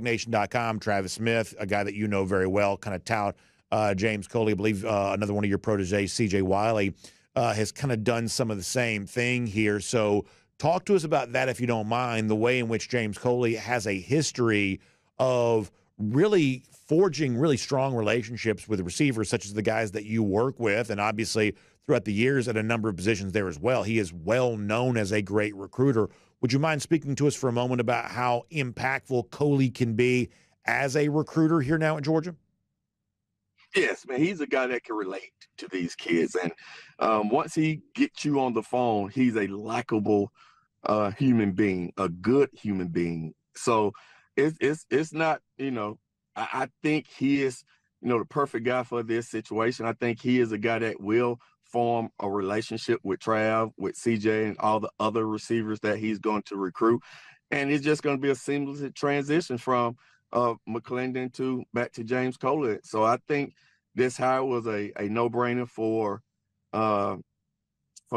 DawgNation.com, Travis Smith, a guy that you know very well, kind of tout James Coley. I believe another one of your proteges, C.J. Wiley, has kind of done some of the same thing here. So talk to us about that, if you don't mind, the way in which James Coley has a history of really forging really strong relationships with receivers, such as the guys that you work with, and obviously throughout the years at a number of positions there as well. He is well known as a great recruiter. Would you mind speaking to us for a moment about how impactful Coley can be as a recruiter here now at Georgia? Yes, man, he's a guy that can relate to these kids. And once he gets you on the phone, he's a likable human being, a good human being. So it's not, I think he is, the perfect guy for this situation. I think he is a guy that will form a relationship with Trav, with CJ, and all the other receivers that he's going to recruit. And it's just going to be a seamless transition from McClendon back to James Coley. So I think this hire was a no-brainer for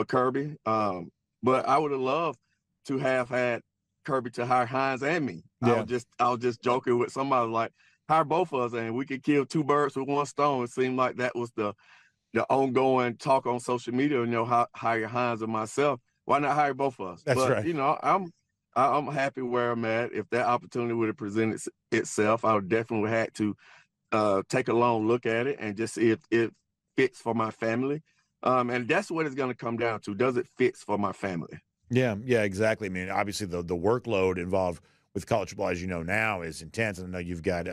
Kirby. But I would have loved to have had Kirby to hire Hines and me. Yeah. I was just joking with somebody like, hire both of us and we could kill two birds with one stone. It seemed like that was the ongoing talk on social media, hire Hines and myself. Why not hire both of us? That's right. I'm happy where I'm at. If that opportunity would have presented itself, I would definitely had to take a long look at it and just see if it fits for my family. And that's what it's going to come down to. Does it fit for my family? Yeah, exactly. I mean, obviously the workload involved with college football, as you know now, is intense. And I know you've got,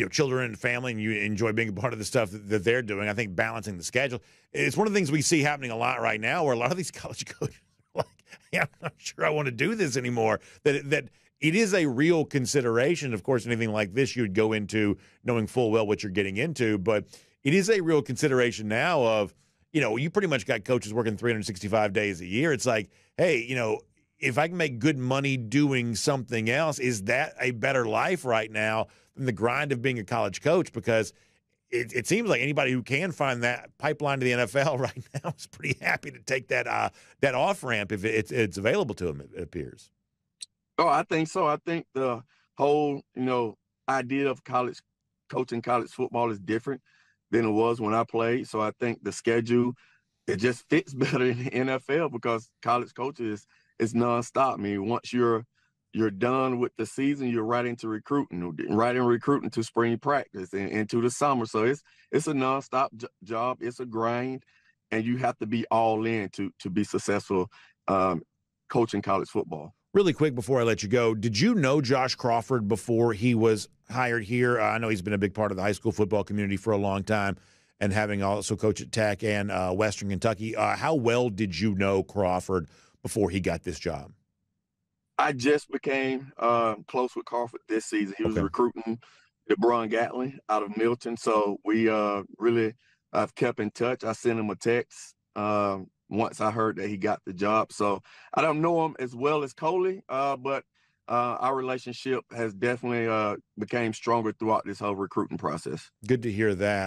children and family, and you enjoy being a part of the stuff that they're doing. I think balancing the schedule, it's one of the things we see happening a lot right now, where a lot of these college coaches are like, yeah, I'm not sure I want to do this anymore. That it is a real consideration. Of course, anything like this, you'd go into knowing full well what you're getting into, but it is a real consideration now of, you pretty much got coaches working 365 days a year. It's like, hey, if I can make good money doing something else, is that a better life right now than the grind of being a college coach? Because it seems like anybody who can find that pipeline to the NFL right now is pretty happy to take that off ramp if it's available to them, it appears. Oh, I think so. I think the whole, idea of coaching college football is different than it was when I played. So I think the schedule, it just fits better in the NFL because college coaches is nonstop. I mean, once you're done with the season, you're right into recruiting to spring practice and into the summer. So it's a nonstop job. It's a grind, and you have to be all in to be successful coaching college football. Really quick before I let you go, did you know Josh Crawford before he was hired here? I know he's been a big part of the high school football community for a long time, and having also coached at Tech and Western Kentucky. How well did you know Crawford before he got this job? I just became close with Crawford this season. He was recruiting DeBron Gatlin out of Milton, so we I've kept in touch. I sent him a text once I heard that he got the job. So I don't know him as well as Coley, but our relationship has definitely became stronger throughout this whole recruiting process. Good to hear that.